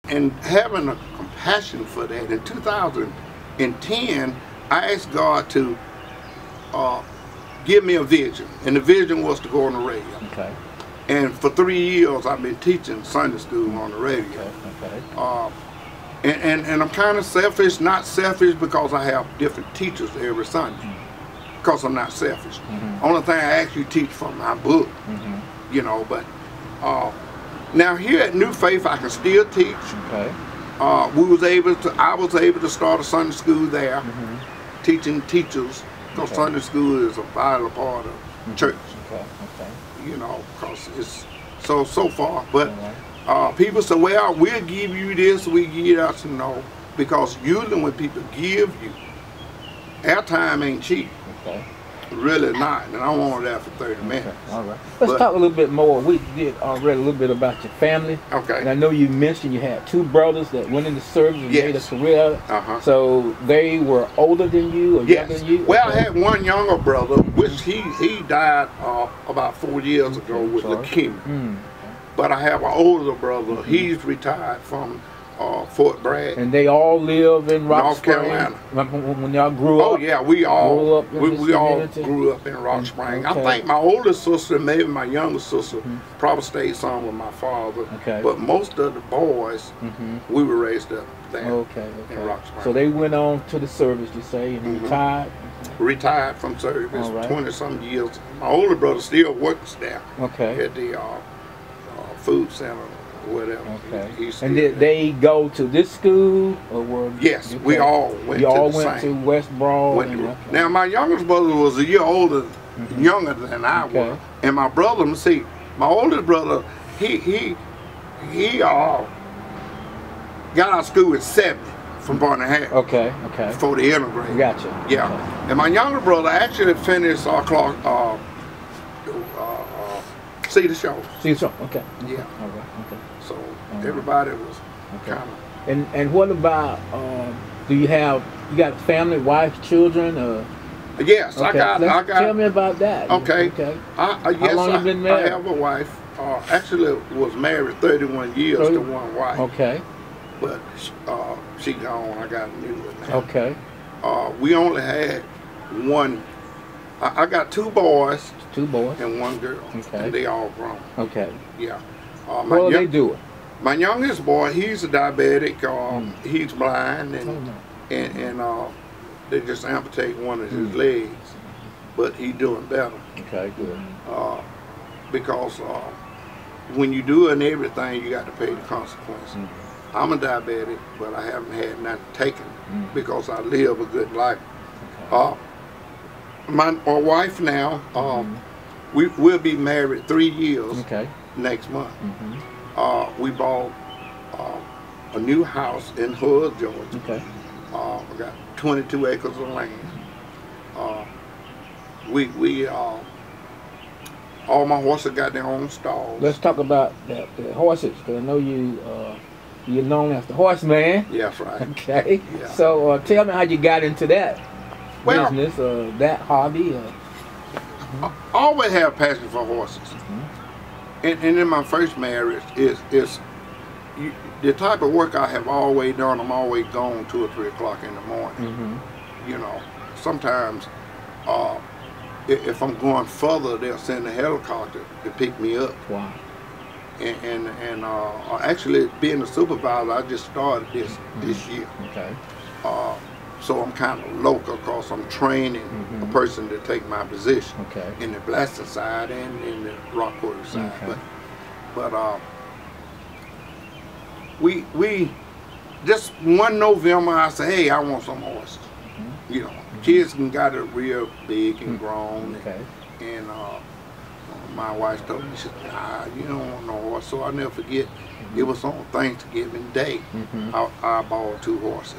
and having a compassion for that. In 2010, I asked God to give me a vision, and the vision was to go on the radio. Okay. And for 3 years, I've been teaching Sunday school on the radio. Okay. And I'm kind of selfish, not selfish because I have different teachers every Sunday, because I'm not selfish. Only thing I actually teach from my book, you know, but now here at New Faith, I can still teach. Okay. I was able to start a Sunday school there, teaching teachers, because Sunday school is a vital part of church. Okay. You know, because it's so far. But people say, well, we'll give you this, we give that. To know, because usually when people give you, airtime ain't cheap. Okay. Really not, and I wanted that for 30 minutes. Okay. All right. Let's talk a little bit more. We did already a little bit about your family. Okay. And I know you mentioned you had 2 brothers that went into service and made a career. So they were older than you or younger than you? Well, I had one younger brother, which he died about 4 years ago with leukemia. But I have an older brother. He's retired from Fort Bragg. And they all live in Rock North Spring? Carolina. When y'all grew up? Oh yeah, we all community? grew up in Rock Spring. I think my older sister, maybe my younger sister, probably stayed some with my father. Okay. But most of the boys, we were raised up there in Rock Spring. So they went on to the service, you say, and retired? Retired from service, 20-some years. My older brother still works there. Okay. At the food center. Whatever. Okay. And did they go to this school or were? Yes, we all went. You all went to West Broad. Now my youngest brother was a year older, younger than I was, and my brother. See, my oldest brother, he got out of school at 70 from Barney Harris. Okay. Before the integrated. Gotcha. Yeah. Okay. And my younger brother actually finished Cedar Show. Cedar Show. Okay. Yeah. Okay. So everybody was kind of. And what about? Do you got a family, wife, children? Yes, I got. Tell me about that. Okay. How long you been married? I have a wife. Actually, was married 31 years to one wife. Okay. But she gone. I got a new one now. Okay. We only had one. I got 2 boys. 2 boys. And 1 girl. Okay. And they all grown. Okay. Yeah. What are they doing? My youngest boy, he's a diabetic. He's blind, and they just amputate one of his legs, but he's doing better. Okay, good. Because when you doing everything, you got to pay the consequences. I'm a diabetic, but I haven't had nothing taken because I live a good life. My wife now, we'll be married 3 years next month. We bought a new house in Hood, Georgia. Okay. We got 22 acres of land. All my horses got their own stalls. Let's talk about the horses, because I know you're known as the horseman. Yeah, that's right. Okay. Yeah. So tell me how you got into that business, that hobby. I always have a passion for horses. And in my first marriage, the type of work I have always done. I'm always gone 2 or 3 o'clock in the morning. You know, sometimes if I'm going further, they'll send a helicopter to pick me up. Wow. And actually, being a supervisor, I just started this year. Okay. So I'm kind of local because I'm training a person to take my position in the blasting side and in the rock quarry side. But we just one November I said, hey, I want some horses. You know, kids got it real big and grown. And my wife told me, she said, nah, you don't want no horse. So I'll never forget, it was on Thanksgiving Day. I bought 2 horses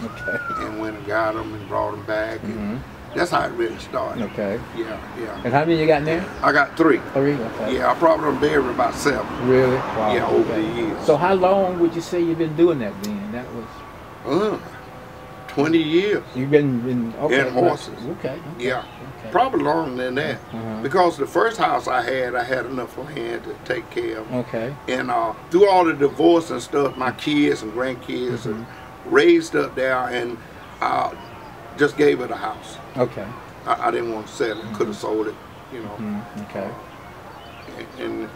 and went and got them and brought them back. And that's how it really started. Okay. Yeah. And how many you got now? I got 3. 3? Okay. Yeah, I probably done buried about 7. Really? Wow. Yeah, over the years. So how long would you say you've been doing that then? That was? 20 years. You've been okay, in horses. Okay. Yeah. Okay. Probably longer than that. Because the first house I had enough land to take care of. Okay. And through all the divorce and stuff, my kids and grandkids are raised up there, and I just gave it a house. Okay. I didn't want to sell it. Could have sold it, you know. Okay. And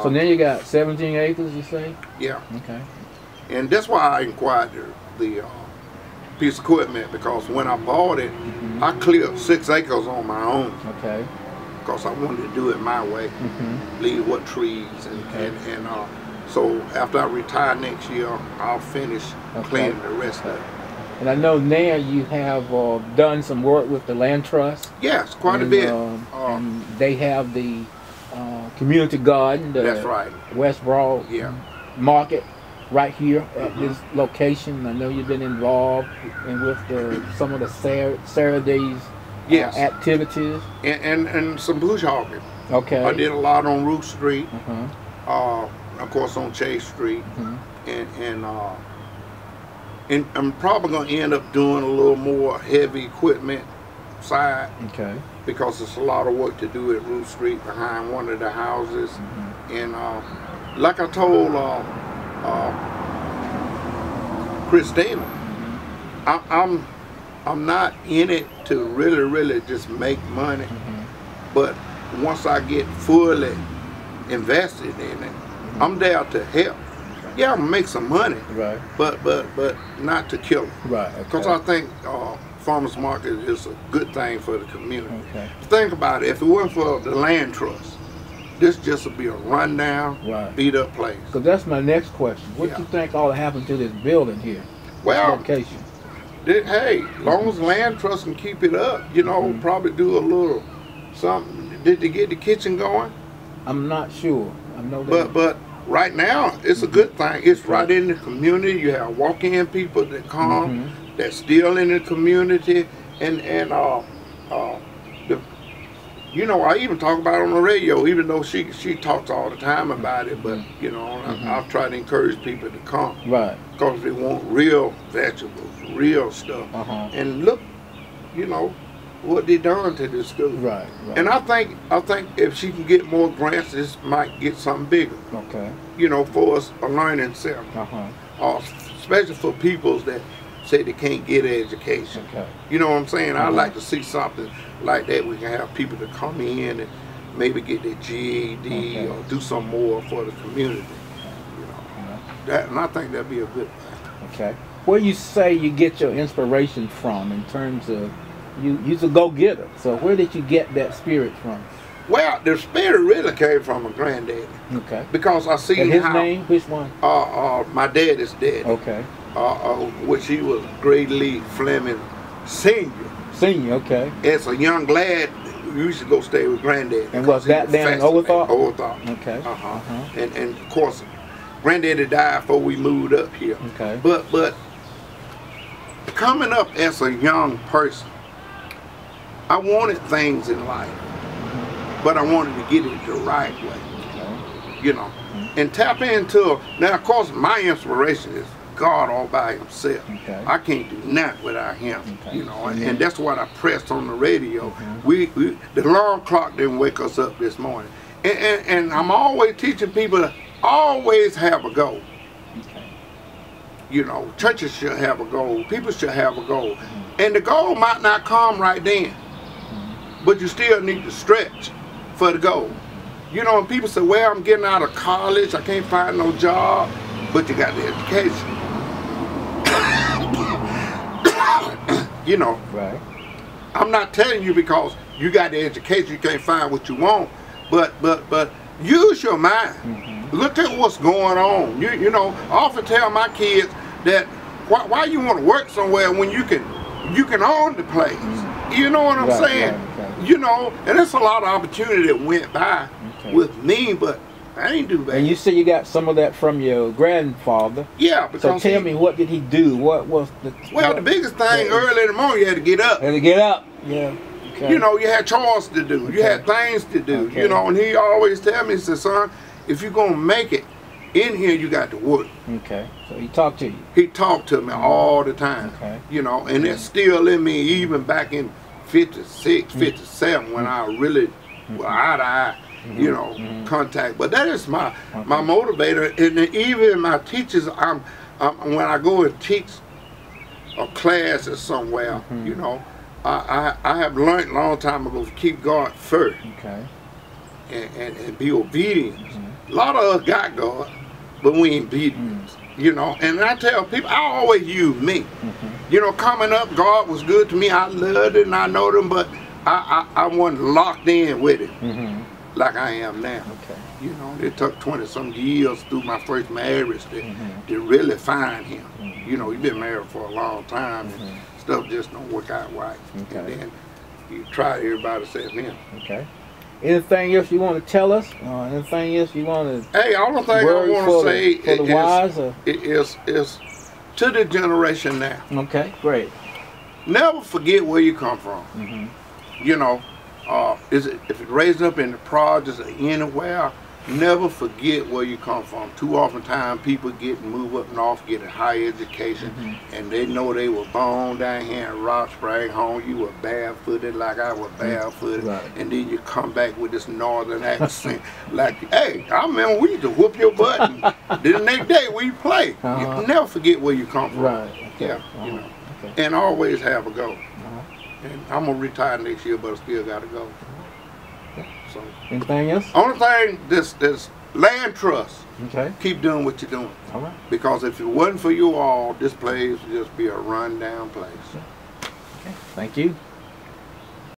so then you got 17 acres, you say? Yeah. Okay. And that's why I inquired the piece of equipment, because when I bought it, I cleared 6 acres on my own. Okay. Because I wanted to do it my way, leave what trees and so after I retire next year, I'll finish cleaning the rest of it. And I know now you have done some work with the land trust. Yes, quite a bit. And they have the community garden, the that's right. West Broad Market, right here at this location. I know you've been involved with some of the Saturdays activities. And some bush hogging. Okay. I did a lot on Root Street, of course on Chase Street, and I'm probably going to end up doing a little more heavy equipment side. Okay. Because it's a lot of work to do at Root Street behind one of the houses. And like I told Christina, I'm not in it to really just make money, but once I get fully invested in it, I'm there to help. Yeah, I'm gonna make some money, right? But not to kill it, right? Because I think farmers market is a good thing for the community. Okay. Think about it. If it weren't for the land trust, this just would be a rundown, beat up place. So that's my next question. What do you think ought to happen to this building here? Well, location. Hey, as long as the land trust can keep it up, you know, probably do a little something. Did they get the kitchen going? I'm not sure. I know that. But right now, it's a good thing. It's right in the community. You have walk-in people that come, that's still in the community, and you know, I even talk about it on the radio, even though she talks all the time about it. But you know, I've tried to encourage people to come, right? Because they want real vegetables, real stuff, and look, you know, what they done to this school. Right. And I think if she can get more grants, this might get something bigger. Okay. You know, for us a learning center. Especially for people that say they can't get an education. Okay. You know what I'm saying? I'd like to see something like that. We can have people to come in and maybe get their GED or do some more for the community. You know, that, and I think that'd be a good thing. Okay. Where you say you get your inspiration from in terms of you's a go-getter. So where did you get that spirit from? Well, the spirit really came from a granddaddy. Okay. Because I see his name. Which one? My dad is dead. Okay. Which he was Grady Lee Fleming Senior. Senior. Okay. As a young lad, we used to go stay with granddaddy. And was that down in Oglethorpe? Oglethorpe. Okay. And of course, granddaddy died before we moved up here. Okay. But coming up as a young person, I wanted things in life, but I wanted to get it the right way, you know, and tap into. Now, of course, my inspiration is God all by himself. Okay. I can't do nothing without him, you know, and that's what I pressed on the radio. The alarm clock didn't wake us up this morning, and I'm always teaching people to always have a goal. You know, churches should have a goal. People should have a goal, and the goal might not come right then. But you still need to stretch for the goal. You know, when people say, well, I'm getting out of college, I can't find no job, but you got the education. You know, right. I'm not telling you because you got the education, you can't find what you want, but use your mind. Look at what's going on. You know, I often tell my kids that why you want to work somewhere when you can own the place. You know what I'm saying? Right. You know, and there's a lot of opportunity that went by with me, but I ain't do bad. And you say you got some of that from your grandfather. Yeah. Because so tell me, what did he do? What was the... Well, the biggest thing early in the morning, you had to get up. Had to get up, yeah. Okay. You know, you had chores to do. You had things to do, you know, and he always tell me, he said, son, if you're going to make it, In here, you got to work. Okay. So he talked to you. He talked to me all the time. Okay. You know, and it's still in me even back in 56, 57 when I really were eye to eye, you know, contact. But that is my motivator, and even my teachers. When I go and teach a class or somewhere, you know, I have learned a long time ago to keep God first. Okay. And be obedient. A lot of us got God, but we ain't obedient. You know, and I tell people, I always use me. You know, coming up, God was good to me. I loved it and I know them, but I wasn't locked in with it like I am now. Okay. You know, it took 20-some years through my first marriage to really find him. You know, you've been married for a long time and stuff just don't work out right. Okay. And then you try everybody except him. Okay. Anything else you want to tell us? Anything else you want to? Hey, all the thing I want to say is to the generation now. Okay, great. Never forget where you come from. You know, if it's raised up in the projects or anywhere, never forget where you come from. Too often time people move up north, get a higher education, and they know they were born down here in Rock Spring home. You were barefooted like I was barefooted, and then you come back with this northern accent. Like, hey, I remember we used to whoop your butt. And then the next day we play. You never forget where you come from. Right. Okay. Yeah. You know, and always have a goal. And I'm gonna retire next year, but I still gotta go. So, anything else? Only thing, this land trust. Okay. Keep doing what you're doing. All right. Because if it wasn't for you all, this place would just be a run-down place. Okay. Thank you.